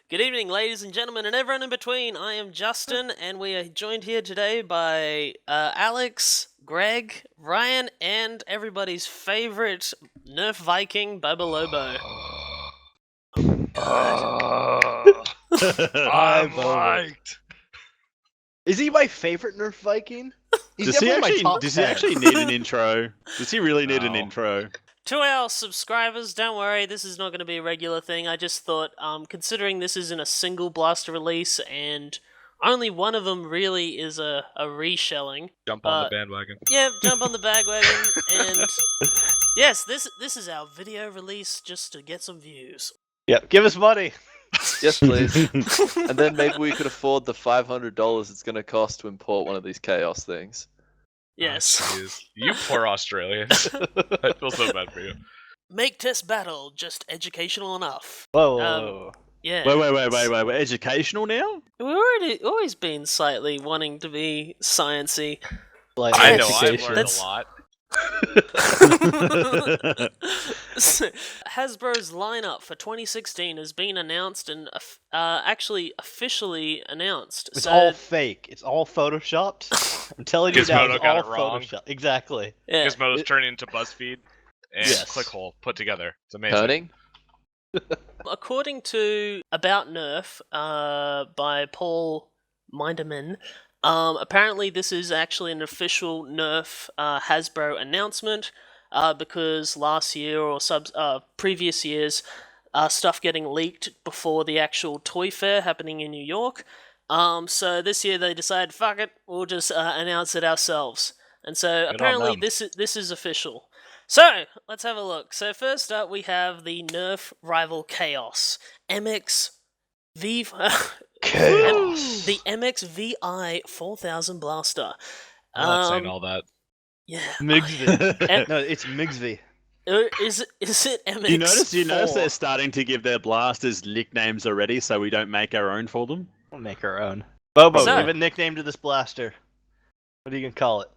Good evening, ladies and gentlemen, and everyone in between. I am Justin, and we are joined here today by Alex, Greg, Ryan, and everybody's favorite Nerf Viking, Bobololo. I'm liked. Is he my favorite Nerf Viking? He's Does he definitely my top does he 10. actually need an intro? Does he really need an intro? To our subscribers, don't worry, this is not going to be a regular thing. I just thought, considering this isn't a single blaster release, and only one of them really is a reshelling. Jump on the bandwagon. Yeah, jump on the bandwagon, and yes, this is our video release just to get some views. Yep, give us money. Yes, please. And then maybe we could afford the $500 it's going to cost to import one of these Khaos things. Yes. Oh, you poor Australians. I feel so bad for you. Make.Test.Battle, just educational enough. Whoa. Yeah. Wait. Educational now? We've always been slightly wanting to be sciencey. Like, I know, I've education. learned a lot. Hasbro's lineup for 2016 has been announced and actually officially announced. It's so, all fake. It's all photoshopped. I'm telling you now, Gizmodo it's got all it wrong. photoshopped. Exactly. yeah. Gizmodo's turning into BuzzFeed and Yes. Clickhole put together. It's amazing. Turning? According to About Nerf by Paul Minderman, apparently this is actually an official Nerf Hasbro announcement because last year or previous years, stuff getting leaked before the actual toy fair happening in New York. So this year they decided, fuck it, we'll just announce it ourselves. And so on apparently them. this is official. So, let's have a look. So first up we have the Nerf rival Khaos. MX-V... Chaos. the MX-VI 4000 blaster. I'm not saying all that. Yeah. Migsv. No, it's Migsv. Is it MX? You notice they're starting to give their blasters nicknames already, so we don't make our own for them? We'll make our own. Bobo, So- give a nickname to this blaster. What are you gonna call it?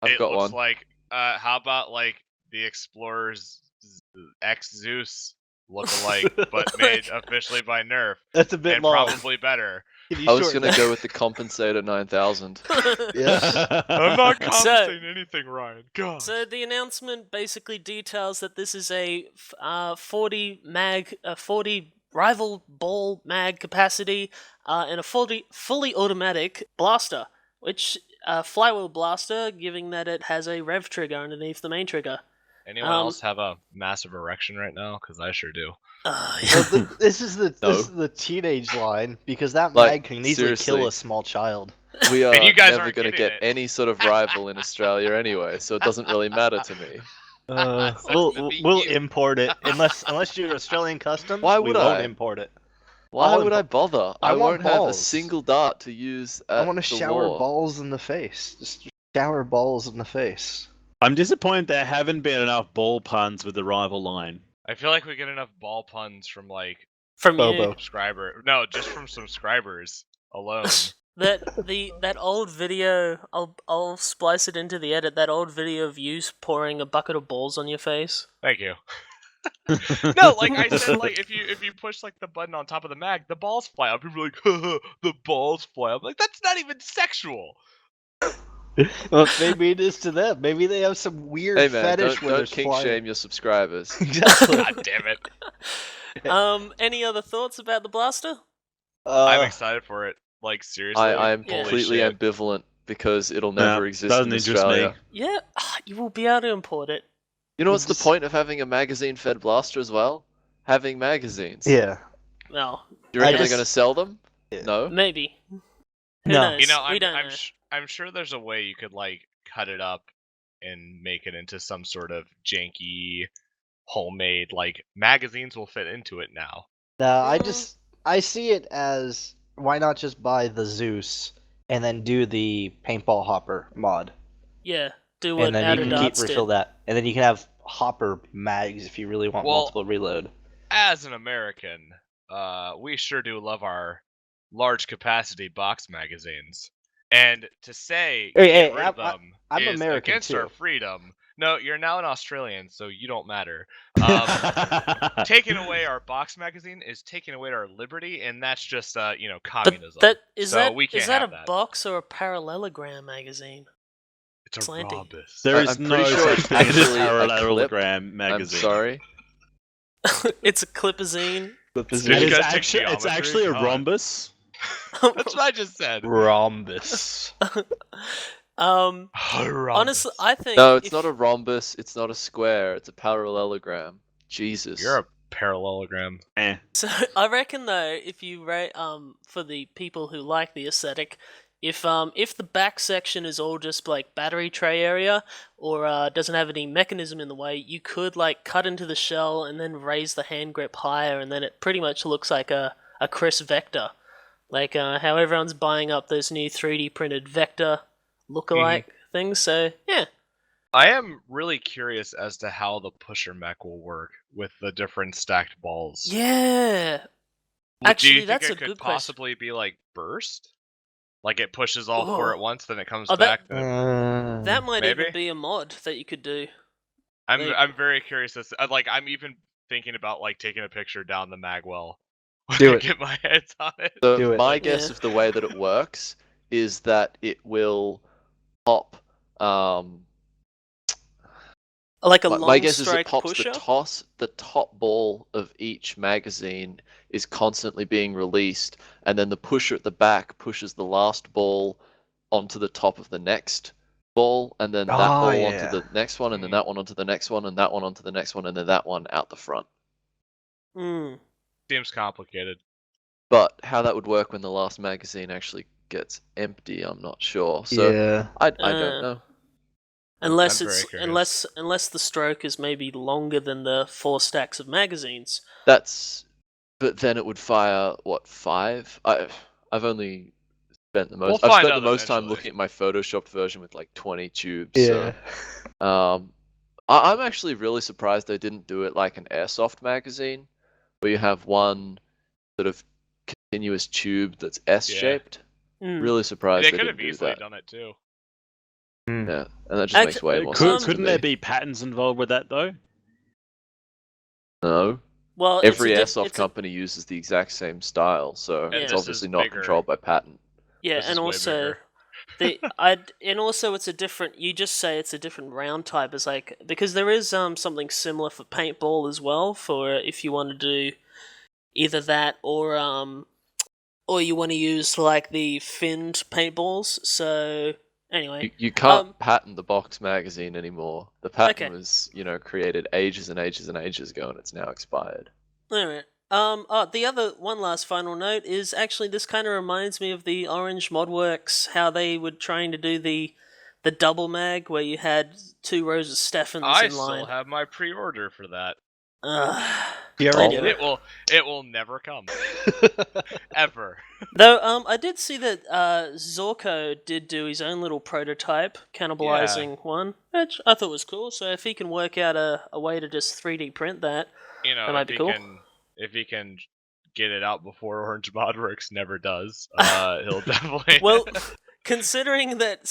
I've got looks one. like, how about like the Xplorer Xzeus look-alike, but made officially by Nerf, That's a bit and long. probably better. Can you I was shorten going to that? go with the Compensator 9000. Yeah. I'm not So- compensating anything, Ryan. God. So the announcement basically details that this is a 40 rival ball mag capacity and a fully automatic blaster, which flywheel blaster, given that it has a rev trigger underneath the main trigger. Anyone else have a massive erection right now? Because I sure do. Well, this is the teenage line because that Like, mag can easily seriously. kill a small child. We are And you guys never aren't going to getting get it. any sort of rival in Australia anyway, so it doesn't really matter to me. We'll import it unless you're Australian customs. Why we would won't I? import it. Why I'll would I bother? I I want won't have a balls. single dart to use at I want to the shower war. balls in the face. Just shower balls in the face. I'm disappointed there haven't been enough ball puns with the rival line. I feel like we get enough ball puns from like From Bobo. subscriber. No, just from subscribers alone. that old video, I'll splice it into the edit. That old video of you pouring a bucket of balls on your face. Thank you. No, like I said, like if you push like the button on top of the mag, the balls fly out. People are like, haha, the balls fly out. Like that's not even sexual. Well, maybe it is to them. Maybe they have some weird Hey man, fetish don't, where don't there's kink flying. shame your subscribers. Exactly. God damn it. Any other thoughts about the blaster? I'm excited for it. Like seriously. I am Yeah. completely Holy shit. ambivalent because it'll never Nah, exist doesn't in interest Australia. me. Yeah, you will be able to import it. You know what's the Just- point of having a magazine-fed blaster as well? Having magazines. Yeah. No, Do you reckon I they're just- going to sell them? Yeah. No. maybe. Who No. knows? You know, we don't know. I'm sure there's a way you could like cut it up and make it into some sort of janky homemade like magazines will fit into it now. No, Mm. I see it as why not just buy the Zeus and then do the Paintball Hopper mod, Yeah, do what and then Outer you can keep Darts refill did. that, and then you can have Hopper mags if you really want Well- multiple reload. As an American, we sure do love our large capacity box magazines. And to say Hey, get hey, rid of them I'm is American, against our too. freedom. No, you're now an Australian, so you don't matter. Taking away our box magazine is taking away our liberty, and that's just communism. Is so we can't that have a that. box or a parallelogram magazine? It's a Slanty. rhombus. There is I'm no pretty sure such it's thing as a actually a clip. parallelogram magazine. I'm sorry. It's a clipazine. Clipazine. It is Guys take actually, it's geometry? actually a God. rhombus. That's what I just said. Rhombus. Honestly, I think No, it's not a rhombus. It's not a square. It's a parallelogram. Jesus. You're a parallelogram. Eh. So I reckon though, if you rate for the people who like the aesthetic, if the back section is all just like battery tray area or doesn't have any mechanism in the way, you could like cut into the shell and then raise the hand grip higher, and then it pretty much looks like a Chris Vector, like how everyone's buying up those new 3D printed Vector lookalike things. So yeah. I am really curious as to how the pusher mech will work with the different stacked balls. Yeah. Do Actually, you think that's it a could good question. possibly be like burst? Like it pushes all Oh. four at once, then it comes Oh, back. That might Maybe? even be a mod that you could do. I'm very curious as to, I'm even thinking about like taking a picture down the magwell. Do it. Get my hands on it. So Do it. my guess Yeah. of the way that it works is that it will pop. Like a long My guess is it strike pops pusher. the top ball of each magazine is constantly being released, and then the pusher at the back pushes the last ball onto the top of the next ball, and then that ball onto the next one, and then that one onto the next one, and that one onto the next one, and then that one out the front. Mm. Seems complicated. But how that would work when the last magazine actually gets empty, I'm not sure. So yeah. I don't know. Unless I'm very it's curious. unless the stroke is maybe longer than the 4 stacks of magazines. But then it would fire what 5? I've only spent the most. We'll I've find spent out the most time eventually. looking at my photoshopped version with like 20 tubes. Yeah. So, I'm actually really surprised they didn't do it like an airsoft magazine, where you have one sort of continuous tube that's S-shaped. Mm. Really surprised They they could have didn't do easily that. done it too. Yeah, and that just makes way more sense. Couldn't to there me. be patterns involved with that though? No. Well, Every it's airsoft company uses the exact same style, so And it's this obviously is not bigger. controlled by patent. Yeah, This is and way also bigger. and also it's a different. You just say it's a different round type. It's like because there is something similar for paintball as well. For if you want to do either that or you want to use like the finned paintballs. So anyway, You can't Um, patent the box magazine anymore. The patent Okay. was, created ages and ages and ages ago, and it's now expired. alright. The other one last final note is actually this kind of reminds me of the Orange Modworks, how they were trying to do the double mag where you had 2 rows of Steffens I in line. still have my pre-order for that. You already already did It will never come. Ever. Though, I did see that Zaurko did do his own little prototype, cannibalizing one, which I thought was cool. So if he can work out a way to just 3D print that, that might be cool. If he can get it out before Orange Modworks never does, he'll definitely. Well, considering that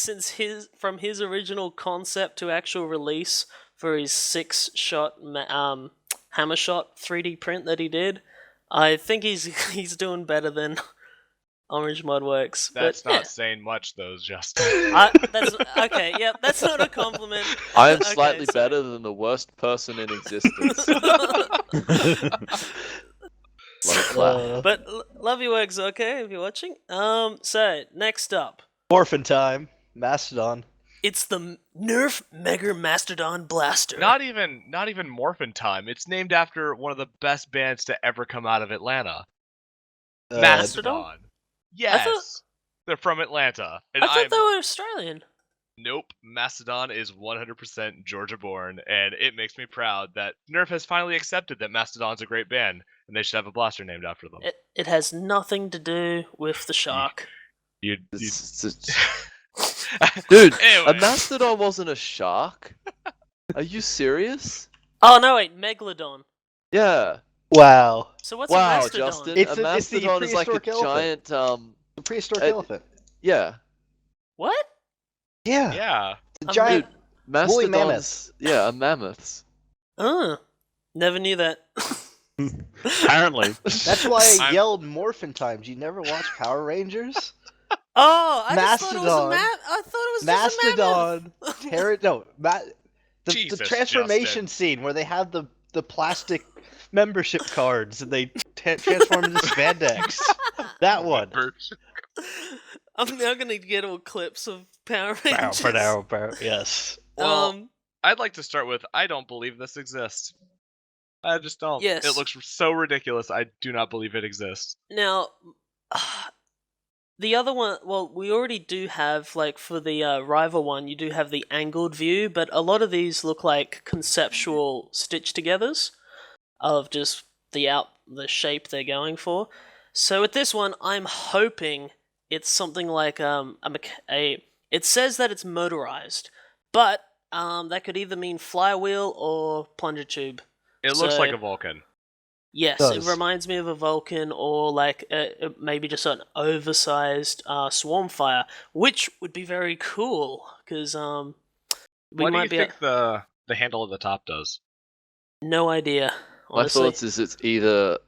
from his original concept to actual release for his 6-shot hammer shot 3D print that he did, I think he's doing better than Orange Modworks. That's but, not yeah. saying much, though, Justin. That's okay. Yeah, that's not a compliment. I am Okay, slightly so- better than the worst person in existence. Love clap. But love your work, Zaurko, if you're watching. So next up, Orphan time. Mastodon. it's the Nerf Mega Mastodon Blaster. Not even Morphin Time. It's named after one of the best bands to ever come out of Atlanta. Mastodon. Yes. They're from Atlanta. And I thought they were Australian. Nope. Mastodon is 100% Georgia-born, and it makes me proud that Nerf has finally accepted that Mastodon's a great band, and they should have a blaster named after them. It has nothing to do with the shark. You Dude, Anyway. a mastodon wasn't a shark. Are you serious? Oh no, wait, Megalodon. Yeah. Wow. So what's a Wow, mastodon? Justin. It's a the mastodon is like a prehistoric elephant. giant. The prehistoric Uh, elephant. Yeah. What? Yeah. Yeah. It's a giant Woolly Mastodons, mammoths. yeah, are mammoths. Never knew that. Apparently. That's why I I'm- yelled Morphin Times. You never watch Power Rangers? Oh, I just thought it was a Mastodon. I thought it was just a mammoth. Mastodon. The Jesus, transformation Justin. scene where they have the plastic membership cards and they transform into spandex. That one. I'm now gonna get all clips of Power Bow, Rangers. ba-dow, bow. Yes. Well, I'd like to start with I don't believe this exists. I just don't. Yes. It looks so ridiculous. I do not believe it exists. Now, the other one, well, we already do have, like, for the rival one, you do have the angled view, but a lot of these look like conceptual stitch-togethers of just the shape they're going for. So with this one, I'm hoping it's something like it says that it's motorized, but that could either mean flywheel or plunger tube. It looks So- like a Vulcan. Yes, Does. it reminds me of a Vulcan or like maybe just an oversized Swarmfire, which would be very cool because we What do might you be think the handle at the top does? no idea. My Honestly, thoughts is it's either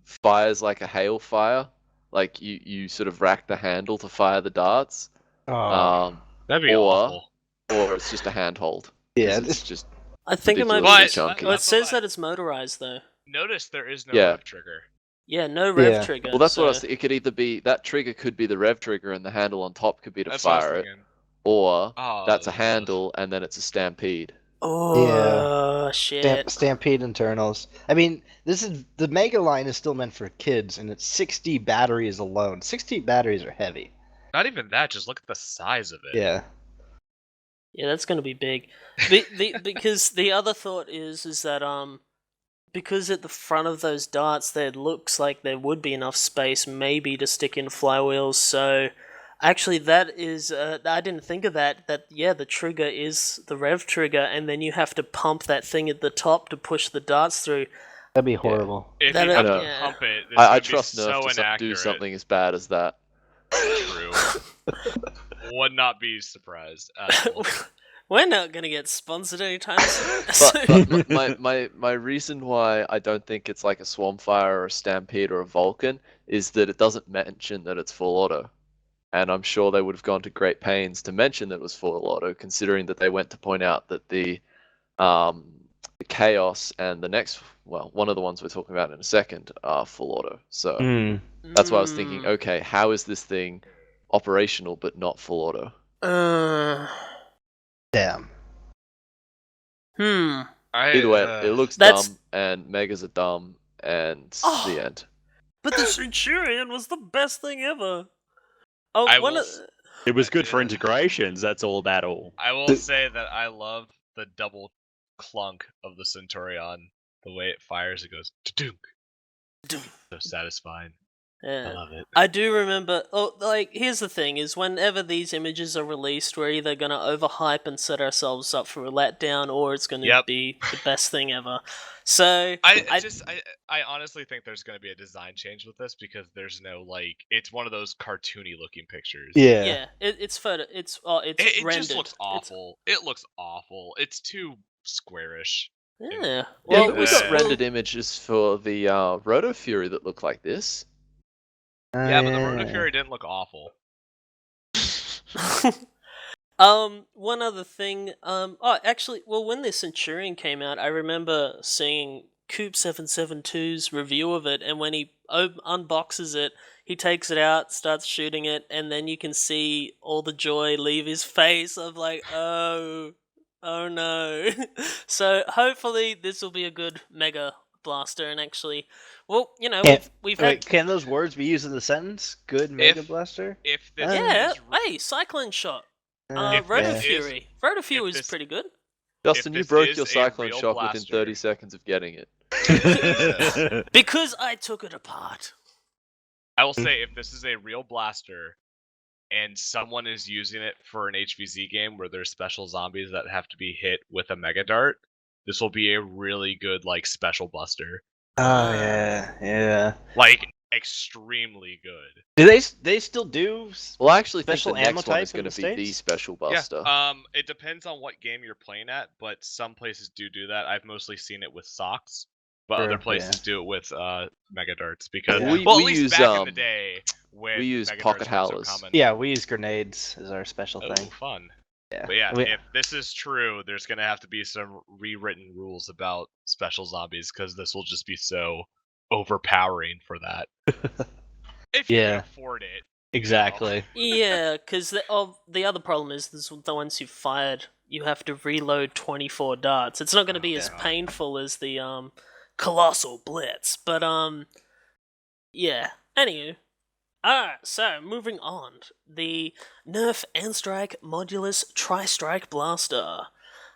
fires like a hail fire, like you sort of rack the handle to fire the darts, Oh. That'd be or- awful. or it's just a handhold. Yeah, It's just I think it might be. ridiculously But- chunky. Oh, it says that it's motorized though. Notice there is no Yeah. rev trigger. Yeah, no rev Yeah. trigger. Well, that's what I so- was. It could either be that trigger could be the rev trigger, and the handle on top could be to That's what I was fire it, thinking. or Oh, that's a this is- handle and then it's a stampede. Oh shit! Stampede internals. I mean, the Mega line is still meant for kids, and it's 60 batteries alone. 60 batteries are heavy. Not even that. Just look at the size of it. Yeah. Yeah, that's gonna be big. Because the other thought is that because at the front of those darts there looks like there would be enough space maybe to stick in flywheels. So actually, that is I didn't think of that. That yeah, the trigger is the rev trigger, and then you have to pump that thing at the top to push the darts through. That'd be horrible. If That you is- have I to know. yeah. pump it, this I would be trust so Nerf to inaccurate. do something as bad as that. True. Would not be surprised at all. We're not gonna get sponsored anytime soon. But my reason why I don't think it's like a Swarmfire or a Stampede or a Vulcan is that it doesn't mention that it's full auto. And I'm sure they would have gone to great pains to mention that it was full auto, considering that they went to point out that the Khaos and the next, well, one of the ones we're talking about in a second are full auto. So that's why I was thinking, Mm. okay, how is this thing operational but not full auto? Damn. Either way, it looks That's- dumb, and Megas are dumb, and Oh. the end. But the Centurion was the best thing ever. Oh, I one will of It was good for integrations. That's all about all. I will say that I love the double clunk of the Centurion. The way it fires, it goes dunk. So satisfying. I yeah. love it. I do remember. Oh, like here's the thing: is whenever these images are released, we're either gonna overhype and set ourselves up for a letdown, or it's gonna Yep. be the best thing ever. So I honestly think there's going to be a design change with this because there's no like it's one of those cartoony looking pictures. Yeah. yeah, it's photo. It's It rendered. just looks awful. It looks awful. It's too squarish. Yeah. Yeah, Well, we got uh, rendered images for the Roto Fury that look like this. Yeah, but the Roto Fury didn't look awful. One other thing. Oh, actually, well, when the Centurion came out, I remember seeing Coop772's review of it, and when he unboxes it, he takes it out, starts shooting it, and then you can see all the joy leave his face of like, oh no. So hopefully this will be a good Mega Blaster, and actually, well, you know, Yeah. we've Wait, had. can those words be used in the sentence? Good Mega Blaster? If this Yeah, is hey, Cyclone Shot. If Roto this Fury. Roto Fury is this- pretty good. Justin, you this broke is your a Cyclone real Shock within blaster- 30 seconds of getting it. Because I took it apart. I will say, if this is a real blaster and someone is using it for an HVZ game where there's special zombies that have to be hit with a Mega Dart, this will be a really good like special buster. Oh, yeah. Like extremely good. Do they still do? Well, I actually think Special the ammo next one type is in going to the be the States? Special Buster. Yeah. It depends on what game you're playing at, but some places do that. I've mostly seen it with socks, but Sure, other places yeah. do it with Mega Darts because Yeah. We well, at we least use back in the day when we use Mega pocket Darts weren't howlers. so common. Yeah, we use grenades as our special Oh, thing. fun. Yeah. But yeah, We- if this is true, there's gonna have to be some rewritten rules about special zombies because this will just be so overpowering for that. If you can Yeah. afford it. exactly. Yeah, because the other problem is the ones you've fired, you have to reload 24 darts. It's not going to be as Yeah. painful as the Colossal Blitz, but yeah. Anywho. Alright, so moving on. The Nerf and Strike Modulus Tri-Strike Blaster.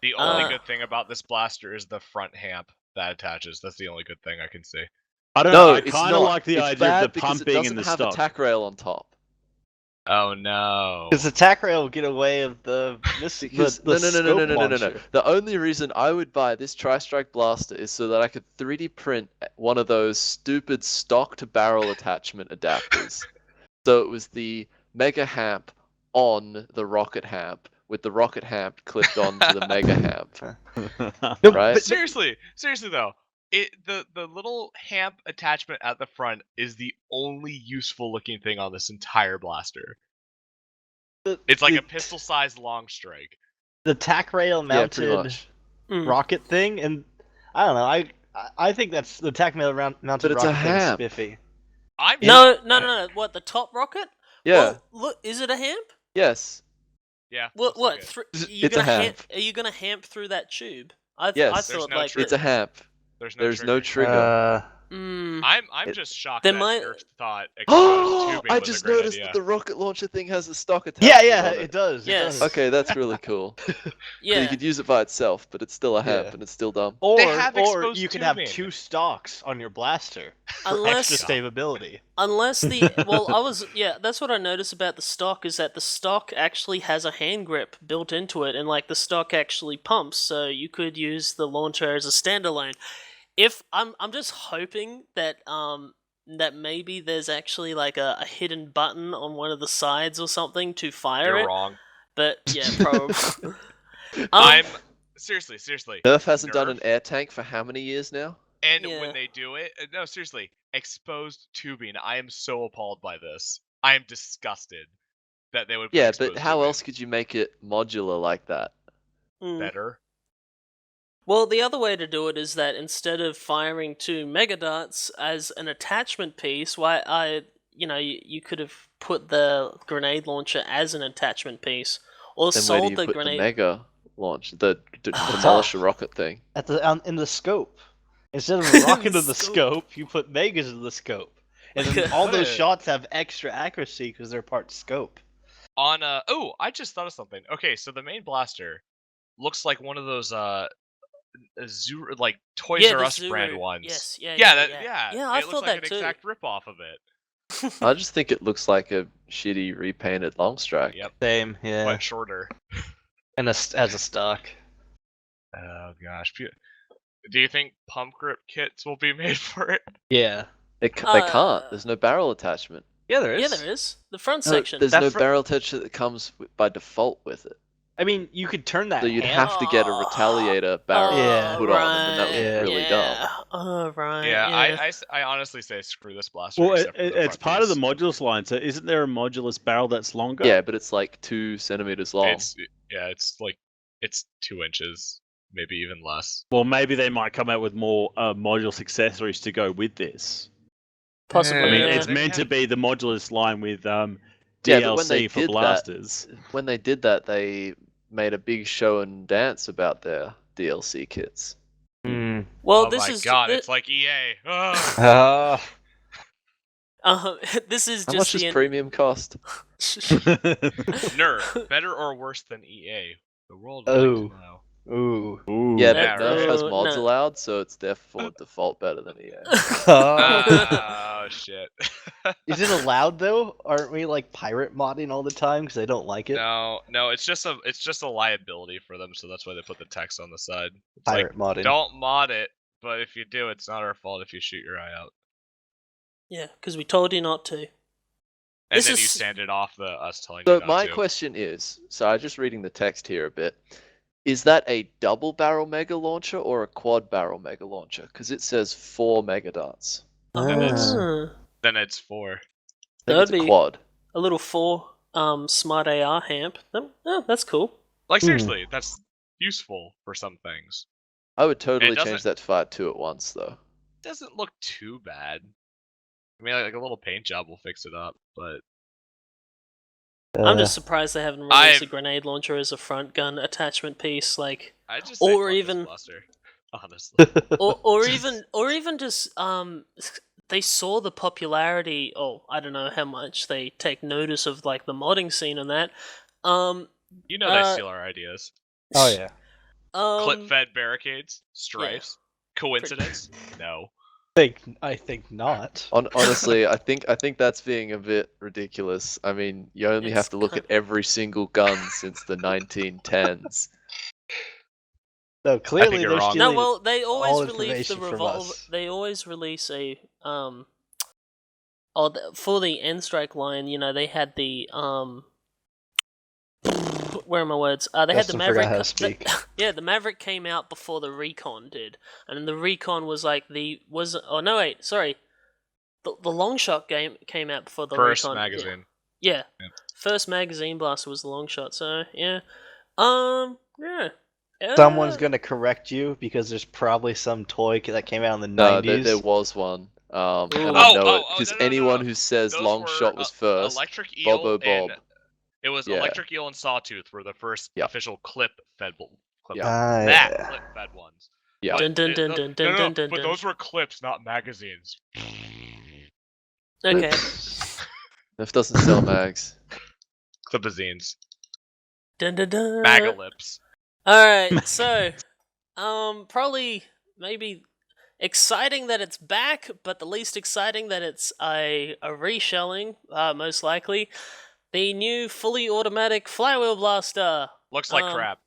The only Uh, good thing about this blaster is the front hamp that attaches. That's the only good thing I can see. I don't know. No, I it's kind of not. like the It's idea bad of the because pumping it in doesn't the have stock. a tack rail on top. Oh no. Because the tack rail will get away of the Because the no. scope launcher. The only reason I would buy this Tri-Strike Blaster is so that I could 3D print one of those stupid stocked barrel attachment adapters. So it was the Mega Hamp on the Rocket Hamp, with the Rocket Hamp clipped onto the Mega Hamp. No, Right? but- Seriously though, the little hamp attachment at the front is the only useful looking thing on this entire blaster. It's like a pistol-sized long strike. The tack rail Yeah, pretty mounted much. rocket thing, and I don't know. I think that's the tack rail mounted But it's a rocket thing is hamp. spiffy. I'm No. What, the top rocket? Yeah. Well, look, is it a hamp? Yes. Yeah. What? looks like it. You It's a gonna hamp. Are you gonna hamp through that tube? I Yes. There's thought no like trigger. It's a hamp. There's no trigger. Mm, I'm It- just shocked There that might- Nerf thought exposed tubing I was just a great noticed idea. that the rocket launcher thing has a stock Yeah, attachment. yeah, on it does. Yes. It does. Okay, that's really cool. So yeah. you could use it by itself, but it's still a hamp Yeah. and it's still dumb. Or have or exposed you can have tubing. 2 stocks on your blaster for Unless extra stability. Unless that's what I noticed about the stock is that the stock actually has a hand grip built into it, and like the stock actually pumps, so you could use the launcher as a standalone. If I'm just hoping that that maybe there's actually like a hidden button on one of the sides or something to fire You're it. wrong. But yeah, probably. I'm seriously. Nerf hasn't done Nerf? an air tank for how many years now? And Yeah. when they do it, no, seriously, exposed tubing. I am so appalled by this. I am disgusted that they would. Put Yeah, exposed but how tubing. else could you make it modular like that? Mm. Better. Well, the other way to do it is that instead of firing 2 mega darts as an attachment piece, you could have put the grenade launcher as an attachment piece, or Then where do sold you the put grenade. the mega launch, the demolish a rocket thing? At the in the scope. Instead of a rocket in the Scope. scope, you put megas in the scope. And then all What those a- shots have extra accuracy because they're part scope. On I just thought of something. Okay, so the main blaster looks like one of those like Toys Yeah, R the Us brand Zuru. ones. Yes, Yeah, yeah. I it looks thought like that an too. exact rip off of it. I just think it looks like a shitty repainted long strike. Yep, Same, yeah. but shorter. And as a stock. Oh gosh. Do you think pump grip kits will be made for it? Yeah. They can't. There's no barrel attachment. Yeah, there is. Yeah, there is. The front No, section. there's That no fr- barrel attachment that comes by default with it. I mean, you could turn that. So you'd hand- have to get a retaliator barrel Yeah. put on, and then that would right, be really yeah. dumb. Oh, right. Yeah, I honestly say screw this blaster. Well, except for the it's front part of the piece. modulus line, so isn't there a modulus barrel that's longer? Yeah, but it's like 2 centimeters long. It's 2 inches, maybe even less. Well, maybe they might come out with more modulus accessories to go with this. Possibly. I mean, yeah. it's meant to be the modulus line with Yeah, but when they DLC for did that- blasters. When they did that, they made a big show and dance about their DLC kits. Hmm. Well, oh this my is god, it's like EA. Ugh. this is How just much does the premium cost? Nerf, better or worse than EA? The world would like Oh. to know. Ooh. Ooh. Yeah, That- but Nerf has no. mods allowed, so it's therefore default better than EA. Oh shit. Is it allowed though? Aren't we like pirate modding all the time because they don't like it? No, it's just a liability for them, so that's why they put the text on the side. It's Pirate modding. like, don't mod it, but if you do, it's not our fault if you shoot your eye out. Yeah, because we told you not to. And This then is- you sanded off us telling you So not my to. question is, so I'm just reading the text here a bit. Is that a double barrel mega launcher or a quad barrel mega launcher? Because it says 4 mega darts. Then it's- Ah, Then it's 4. I think That'd it's a be- quad. a little 4 smart AR hamp. Oh, that's cool. Like seriously, that's useful for some things. I would totally doesn't- change that to fire 2 at once, though. Doesn't look too bad. I mean, like a little paint job will fix it up, but I'm just surprised they haven't released I've- a grenade launcher as a front gun attachment piece, like, I just Or say fuck this even- blaster, honestly. or even just they saw the popularity. Oh, I don't know how much they take notice of like the modding scene and that. You know they steal our ideas. Oh yeah. Clip-fed barricades, stripes, coincidence? No. I think not. Honestly, I think that's being a bit ridiculous. I mean, you only have It's to look at every single gun since the 1910s. So clearly you're they're wrong. stealing. No, well, they all always release the information from revolver. us. They always release a for the N Strike line. You know, they had the Where are my words? They had the Justin forgot Maverick. how to speak. Yeah, the Maverick came out before the Recon did, and the Recon was like the was. Oh no, wait, sorry. The long shot game came out before the First Recon. magazine. Yeah. Yep. First magazine blaster was the long shot. So yeah, yeah. Someone's gonna correct you because there's probably some toy that came out in the No, 90s. there was one. And Ooh. I Oh, know oh, it oh, because no, no, no, anyone no. who says Those long were, shot was first. Electric Eel Bobo and Bob. it was Yeah. Electric Eel and Sawtooth were the first Yep. official clip-fed Yeah. that yeah. clip-fed ones. Yeah. But Dun, dun, it- dun, no, dun, no, dun, no, dun, dun, but dun. those were clips, not magazines. Okay. Nerf doesn't sell mags. Clipazines. Dun, dun, dun. Magalips. Alright, so, probably, maybe exciting that it's back, but the least exciting that it's a reshelling, most likely. The new fully automatic flywheel blaster. Looks like Um, crap.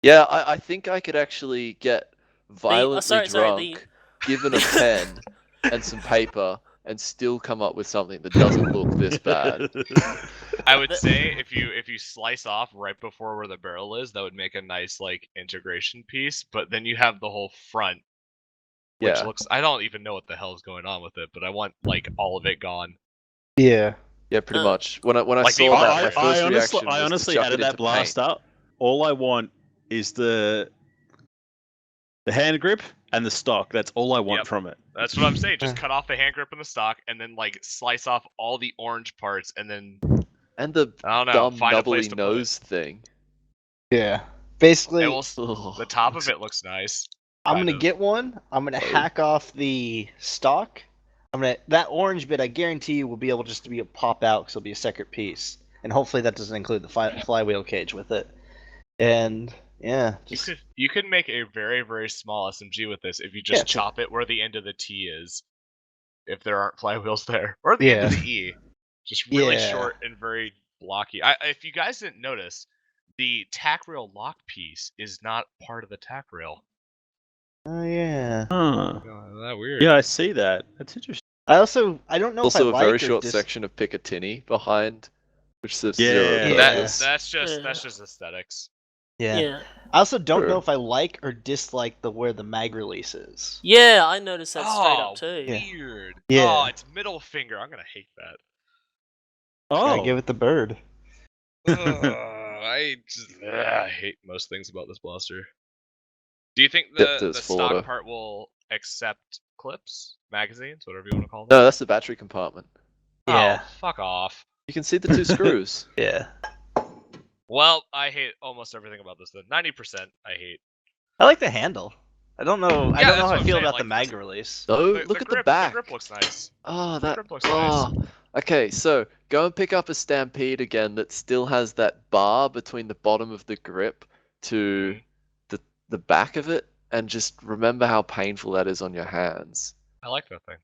Yeah, I think I could actually get violently sorry, drunk, given a pen and some paper, and still come up with something that doesn't look this bad. I would the- say if you slice off right before where the barrel is, that would make a nice like integration piece. But then you have the whole front, which Yeah. looks. I don't even know what the hell is going on with it, but I want like all of it gone. Yeah. Yeah, pretty Uh, much. When I Like the saw that, my orange. first I reaction was honestly to chuck added it that into blast paint. up. All I want is the hand grip and the stock. That's all I want Yep. from it. That's what I'm saying. Just cut off the hand grip and the stock, and then like slice off all the orange parts, and then And the I don't know, dumb find a place nubbly to put it. nose thing. Yeah. Basically, And Ugh. the top of it looks nice. I'm kind gonna of. get one. I'm gonna Oh. hack off the stock. That orange bit. I guarantee you will be able just to be a pop out because it'll be a separate piece, and hopefully that doesn't include the flywheel cage with it. And yeah, just You could make a very very small SMG with this if you just Yeah, chop it where the end of the T is, if there aren't flywheels there, or the end of the E. Just really Yeah. short and very blocky. If you guys didn't notice, the tack rail lock piece is not part of the tack rail. oh yeah. Huh. Oh, isn't that weird? Yeah, I see that. That's interesting. I don't know Also, if a I very like or short section of Picatinny behind, which says Yeah. zero Yeah. purpose. That's just Yeah. aesthetics. Yeah. I also don't True. know if I like or dislike where the mag release is. Yeah, I noticed that straight Oh, up too. Yeah. weird. Yeah. Oh, it's middle finger. I'm gonna hate that. Gotta Oh, give it the bird. I hate most things about this blaster. Do you think Except the it's stock Florida. part will accept clips, magazines, whatever you want to call them? No, that's the battery compartment. Yeah. Oh, fuck off. You can see the two screws. Yeah. Well, I hate almost everything about this. Then 90% I hate. I like the handle. I don't know. I Yeah, don't that's know how what I I'm feel saying, about like, the mag release. No, The- look the at grip, the back. The grip looks nice. Oh, that. grip looks nice. Oh. Okay, so go and pick up a Stampede again that still has that bar between the bottom of the grip to the back of it, and just remember how painful that is on your hands. I like that thing.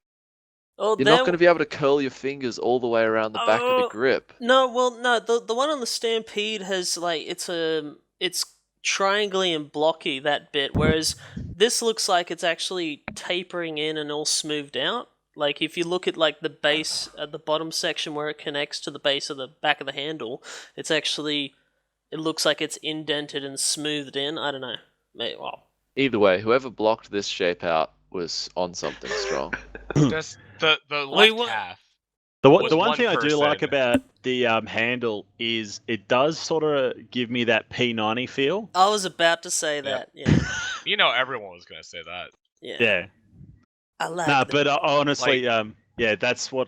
Oh, You're not going to be able to curl your fingers all the way around the back of the Oh. grip. No, well, no. The one on the Stampede has like it's triangly and blocky, that bit, whereas this looks like it's actually tapering in and all smoothed out. Like if you look at like the base at the bottom section where it connects to the base of the back of the handle, it's actually it looks like it's indented and smoothed in. I don't know. Maybe, well, Either way, whoever blocked this shape out was on something strong. Just the left wa- half. The was one one thing I do like person. about the handle is it does sort of give me that P90 feel. I was about to say that. Yeah. You know, everyone was gonna say that. Yeah. Yeah. I like. Nah, the- but honestly, Like- yeah, that's what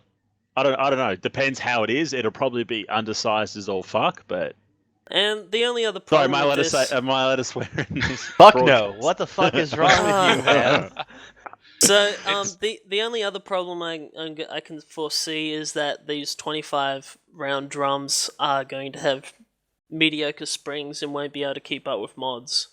I don't know. Depends how it is. It'll probably be undersized as all fuck, but And the only other sorry, problem am I allowed with to this, say? Am I allowed to swear in this? Fuck no! broadcast? What the fuck is wrong with you, man? so It's- the only other problem I can foresee is that these 25 round drums are going to have mediocre springs and won't be able to keep up with mods.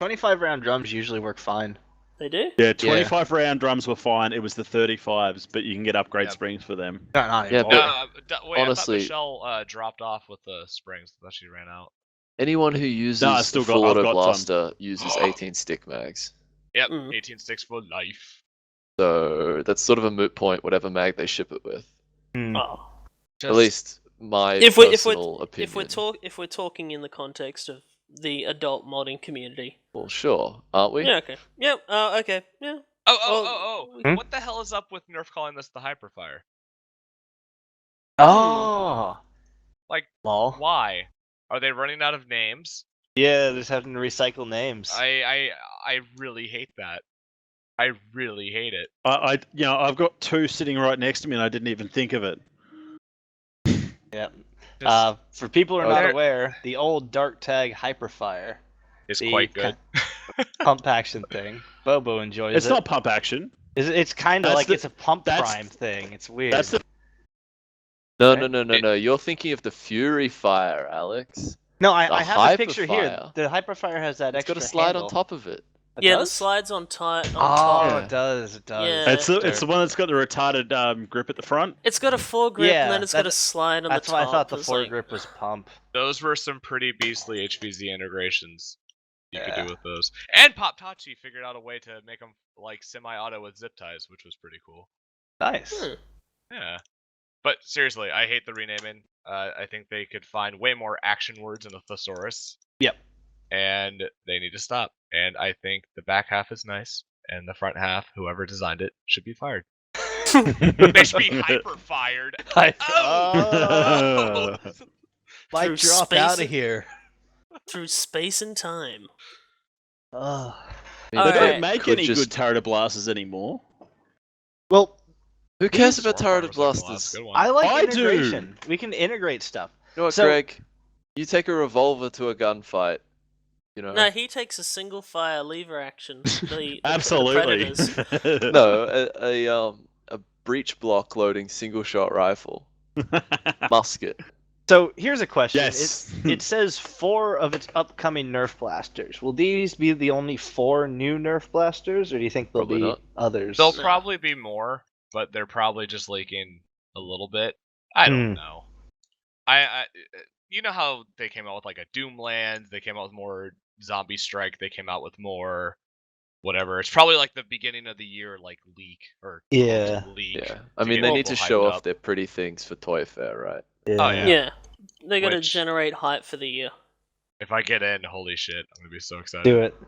25 round drums usually work fine. They do? Yeah, 25 round drums were fine. It was the 35s, but you can get upgrade Yep. springs for them. Not Yeah, anymore. but- Wait, honestly- I thought Michelle dropped off with the springs. I thought she ran out. Anyone who uses No, I still got- full I've auto got blaster uses 18 stick mags. Yep, Mm. 18 sticks for life. So that's sort of a moot point, whatever mag they ship it with. Hmm. Oh. At least my If we're personal opinion. if we're talking in the context of the adult modding community. Well, sure, aren't we? Yeah, okay. Yep, okay. Yeah. Oh! Hmm? What the hell is up with Nerf calling this the Hyperfire? Oh, Like, lol. why? Are they running out of names? Yeah, they're just having to recycle names. I really hate that. I really hate it. I've got two sitting right next to me, and I didn't even think of it. Yep. Just- For people who are not There- aware, the old dark tag Hyperfire, It's the quite good. pump action thing. Bobo enjoys It's it. not pump action. It's kind of That's like the- it's a pump that's- prime thing. It's weird. That's the No, Okay. no. You're thinking of the Fury Fire, Alex. No, the I have a picture here. Hyperfire. The Hyperfire has that It's extra got a slide handle. on top of it. It Yeah, the does? slides on Oh, top. it does. It does. Yeah. it's the one that's got the retarded grip at the front. It's got a foregrip Yeah, and then it's got a that's- slide on That's the why top. I thought the It's like- foregrip was pump. Those were some pretty beastly HVZ integrations you could Yeah. do with those. And Pop Tachi figured out a way to make them like semi-auto with zip ties, which was pretty cool. Nice. Hmm. Yeah. But seriously, I hate the renaming. I think they could find way more action words in the thesaurus. Yep. And they need to stop. And I think the back half is nice, and the front half, whoever designed it, should be fired. They should be hyper-fired. Oh! Mic Through drop space out of and- here. Through space and time. Ugh. They Alright. don't make Could any just- good turret blasters anymore. Well, Who cares These about turret Warhammer's like the last blasters? good one. I like I do. integration. We can integrate stuff. You know what, So- Greg? You take a revolver to a gunfight. You know. No, he takes a single fire lever action. The Absolutely. Predators. No, a breech block loading single shot rifle musket. So here's a question. Yes. It says 4 of its upcoming Nerf blasters. Will these be the only 4 new Nerf blasters, or do you think there'll Probably be not. others? There'll No. probably be more, but they're probably just leaking a little bit. I don't know. I you know how they came out with like a Doomland, they came out with more Zombie Strike, they came out with more whatever. It's probably like the beginning of the year like leak or Yeah. leak. Yeah. I to mean, get they need to people show hyped off up. their pretty things for Toy Fair, right? Oh, yeah. Yeah. They gotta Which- generate hype for the year. If I get in, holy shit, I'm gonna be so excited. Do it. I'm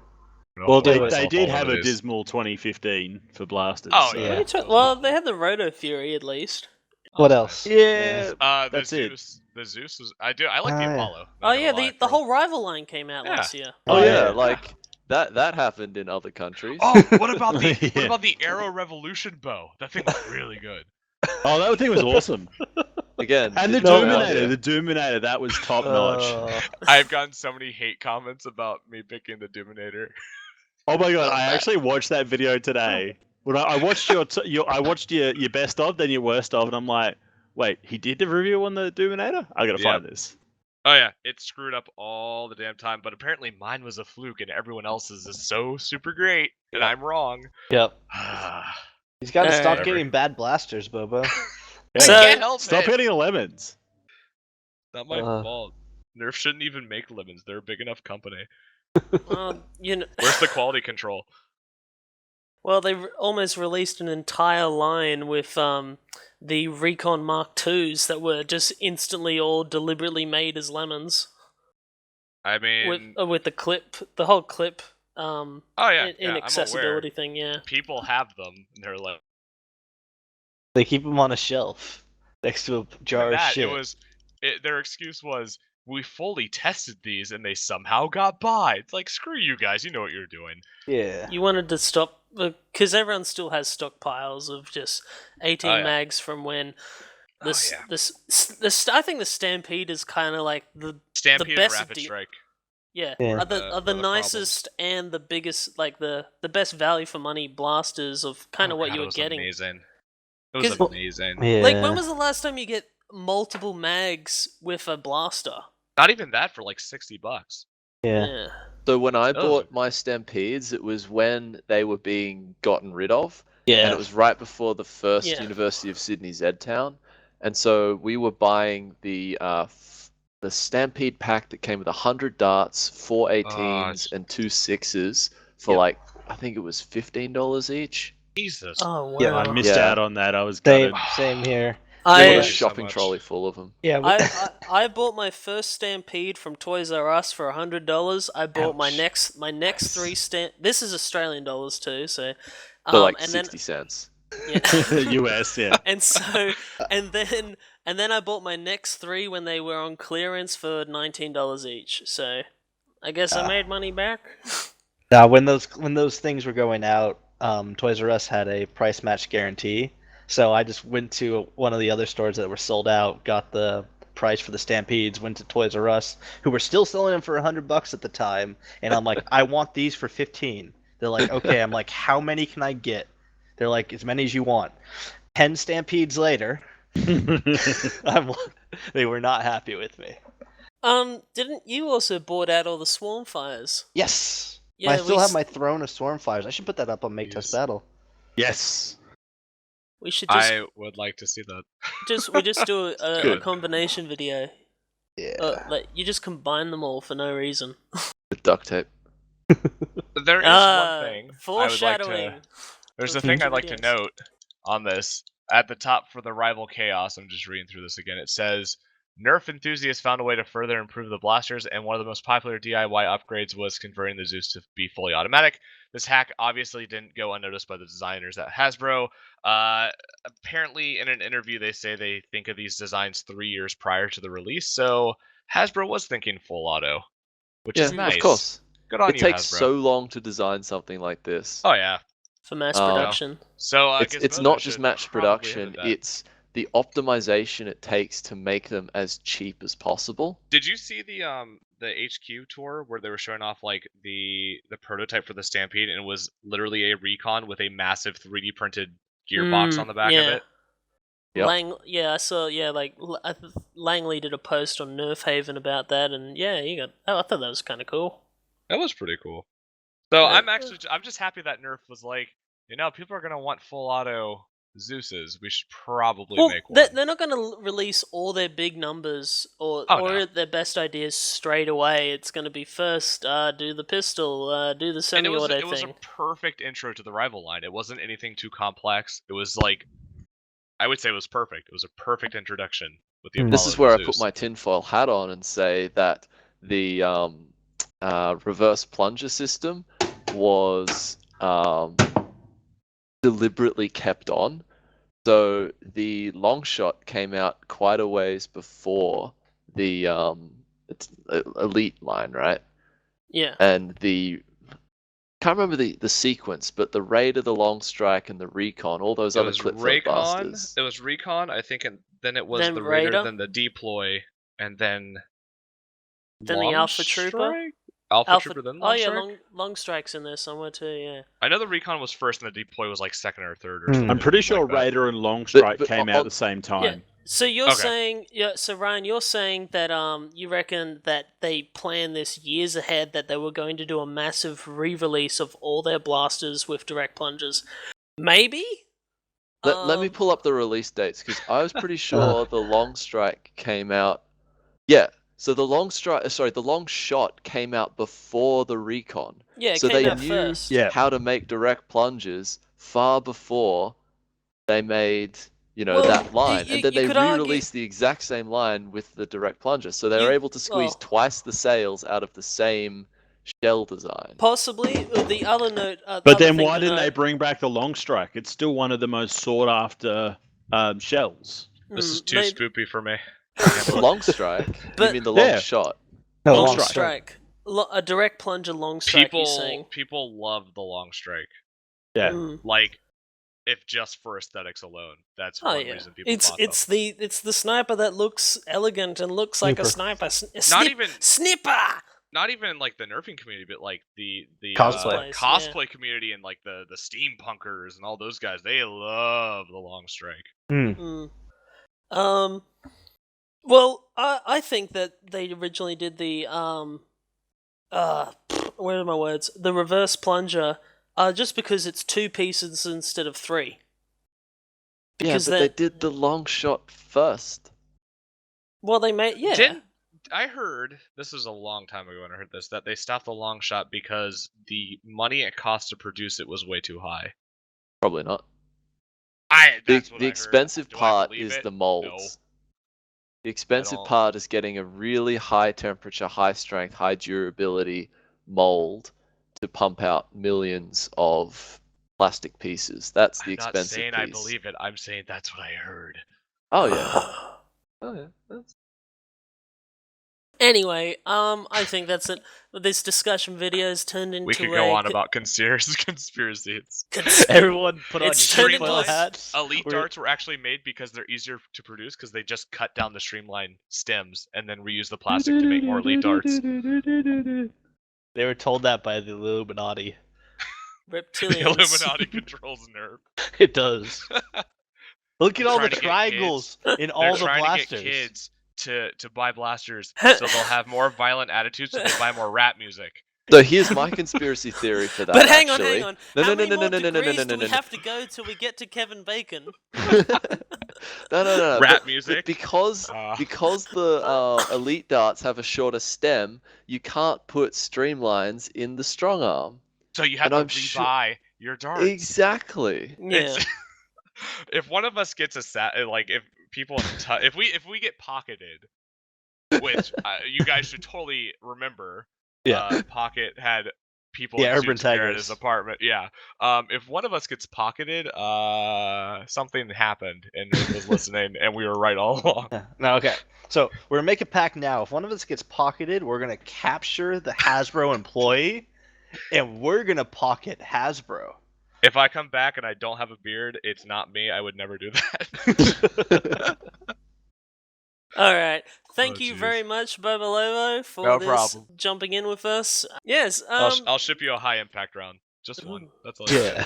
gonna Well, pull they myself did all have over a these. dismal 2015 for blasters. Oh, so- yeah. What are you ta- well, they had the Roto Fury at least. What Oh, else? Yeah. the That's it. Zeus. The Zeus was. I like the Ah, yeah. Apollo. not Oh gonna yeah, lie, the for- whole rival line came out Yeah. last year. Oh, Oh, yeah, yeah. like that happened in other countries. Oh, what about the what Yeah. about the Arrow Revolution bow? That thing was really good. Oh, that thing was awesome. Again, And the did no Doominator, idea. the Doominator, that was top notch. I've gotten so many hate comments about me picking the Doominator. Oh my god, I actually watched that video today. When I watched I watched your best of, then your worst of, and I'm like, wait, he did the review on the Doominator? I gotta Yeah. find this. Oh yeah, it screwed up all the damn time, but apparently mine was a fluke and everyone else's is so super great, and I'm wrong. Yep. He's got to Hey. stop Whatever. getting bad blasters, Bobo. Yeah. So- I can't help Stop it. hitting lemons. Not my Uh. fault. Nerf shouldn't even make lemons. They're a big enough company. You know, Where's the quality control? Well, they almost released an entire line with the Recon Mark IIs that were just instantly all deliberately made as lemons. I mean, with the clip, the whole clip, oh yeah, inaccessibility I'm aware. thing, yeah. People have them, and they're like, They keep them on a shelf next to a jar of shit. Their excuse was, we fully tested these and they somehow got by. It's like, screw you guys, you know what you're doing. Yeah. You wanted to stop, because everyone still has stockpiles of just 18 mags from when I think the Stampede is kind of like the Stampede best and Rapid Strike. Yeah, Yeah. are the nicest and the biggest, like the best value for money blasters of kind of what you were getting. Amazing. It was amazing. Yeah. Like, when was the last time you get multiple mags with a blaster? Not even that for like $60. Yeah. So when I bought my Stampedes, it was when they were being gotten rid of. Yeah. And it was right before the first University of Sydney ZedTown. And so we were buying the Stampede pack that came with 100 darts, 4 18s, and 2 6s for like, I think it was $15 each. Jesus. Oh, wow. Yeah, I missed out on that. I was gutted. Same here. I got a shopping trolley full of them. Yeah, I bought my first Stampede from Toys R Us for $100. I bought my next 3 This is Australian dollars too, so like 60 cents. Yeah. US, yeah. And so and then I bought my next 3 when they were on clearance for $19 each. So I guess I made money back. Now, when those things were going out, Toys R Us had a price match guarantee. So I just went to one of the other stores that were sold out, got the price for the Stampedes, went to Toys R Us, who were still selling them for $100 at the time, and I'm like, I want these for $15. They're like, okay. I'm like, how many can I get? They're like, as many as you want. 10 Stampedes later, they were not happy with me. Didn't you also bought out all the Swarm Fires? Yes. Yeah, I still have my throne of Swarm Fires. I should put that up on Make.Test.Battle. Yes. We should just. I would like to see that. We just do a combination video. Yeah. Like you just combine them all for no reason. With duct tape. There is one thing. Foreshadowing. There's a thing I'd like to note on this. At the top for the rival Khaos, I'm just reading through this again. It says, Nerf enthusiasts found a way to further improve the blasters, and one of the most popular DIY upgrades was converting the Zeus to be fully automatic. This hack obviously didn't go unnoticed by the designers at Hasbro. Apparently, in an interview, they say they think of these designs 3 years prior to the release, so Hasbro was thinking full auto, which is nice. Of course. Good on you, It takes Hasbro. so long to design something like this. Oh, yeah. For mass production. So it's not just mass production, it's the optimization it takes to make them as cheap as possible. Did you see the HQ tour where they were showing off like the prototype for the Stampede, and it was literally a recon with a massive 3D printed gearbox on the back of it? Yep. I saw. Yeah, like Langley did a post on Nerf Haven about that, and I thought that was kind of cool. That was pretty cool. So I'm just happy that Nerf was like, people are gonna want full auto Zeuses. We should probably make one. They're not going to release all their big numbers or their best ideas straight away. It's going to be first do the pistol, do the semi-auto thing. It was a perfect intro to the rival line. It wasn't anything too complex. It was like, I would say it was perfect. It was a perfect introduction with the Apollo This is where Zeus. I put my tinfoil hat on and say that the reverse plunger system was deliberately kept on. So the long shot came out quite a ways before the elite line, right? Yeah. And can't remember the sequence, but the Raider, the Long Strike, and the Recon, all those other clip blasters. It was Recon, I think, and then it was the Raider, then the Deploy, and then the Alpha Trooper. Alpha Trooper, then Long Strike? Yeah, Long Strike's in there somewhere too, yeah. I know the Recon was first and the Deploy was like second or third or something. I'm pretty sure like Raider and Long Strike came out at the same time. Yeah. So you're saying, so Ryan, you're saying that you reckon that they planned this years ahead, that they were going to do a massive re-release of all their blasters with direct plungers. Maybe? Let me pull up the release dates, because I was pretty sure the Long Strike came out. Yeah, So the long shot came out before the recon. Yeah, it So came they out knew first. how to make direct plunges far before they made, Well, that line. you- And then you they could argue- re-released the exact same line with the direct plunger. So they were You- able to squeeze oh. twice the sails out of the same shell design. Possibly. The other note. But then why didn't they bring back the long strike? It's still one of the most sought after shells. This is too spoopy for me. The long strike? But- You mean the long Yeah. shot? No, long long strike. A direct plunger long strike. You're saying? People love the long strike. Yeah. Mm. Like, if just for aesthetics alone, that's Oh one yeah, reason people bought it's them. the sniper that looks elegant and looks like a Sniper. sniper. Snipper. Not even like the nerfing community, but like the Cosplay. cosplay community and like the steampunkers and all those guys. They love the long strike. Mm. Well, I think that they originally did the where are my words? The reverse plunger, just because it's 2 pieces instead of 3. Because yeah, but they did the long shot first. Well, they made I heard, this is a long time ago when I heard this, that they stopped the long shot because the money it cost to produce it was way too high. Probably not. That's what The I expensive heard. Do I part believe is it? the molds. No. The expensive don't. part is getting a really high temperature, high strength, high durability mold to pump out millions of plastic pieces. That's the I'm not expensive saying piece. I believe it. I'm saying that's what I heard. Oh yeah. Oh yeah. That's... Anyway, I think that's it. This discussion video has turned into We could go on about conspiracies. Everyone put on your It's turned into tinfoil a- hats. Elite darts were actually made because they're easier to produce because they just cut down the streamline stems and then reuse the plastic to make more elite darts. They were told that by the Illuminati. The reptilians. Illuminati controls Nerf. It does. Look at all the Trying to get triangles in They're all the trying blasters. to get kids to buy blasters so they'll have more violent attitudes so they buy more rap music. So here's my conspiracy theory for that. But hang on, actually. hang on. No, How no, many no, more no, no, no, no, degrees no, do no, we no. have to go till we get to Kevin Bacon? No. Rap But music? because the elite darts have a shorter stem, you can't put streamlines in the strong arm. So you have And to I'm sure- rebuy your darts. Exactly. Yeah. It's- if one of us gets if people if we get pocketed, which you guys should totally remember. Yeah. Pocket had people Yeah, in Urban suits there at Tigers. his apartment. Yeah. If one of us gets pocketed, something happened and Nerf was listening, and we were right all along. Yeah. No, okay. So we're gonna make a pact now. If one of us gets pocketed, we're gonna capture the Hasbro employee, and we're gonna pocket Hasbro. If I come back and I don't have a beard, it's not me. I would never do that. All right. Thank Oh, you jeez. very much, Bobololo, for No this problem. jumping in with us. Yes. I'll ship you a high impact round. Just one. That's all. Yeah.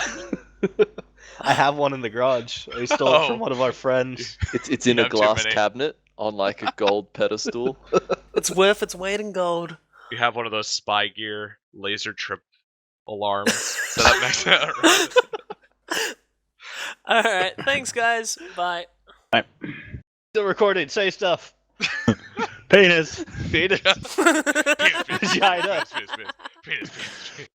I have one in the garage. I stole it from one of our friends. It's in You a have too glass many. cabinet on like a gold pedestal. It's worth its weight in gold. You have one of those spy gear laser trip alarms set up next to it. All right. Thanks, guys. Bye. Still recording. Say stuff. Penis. Penis. Penis, penis, Vagina. penis, penis, penis, penis, penis.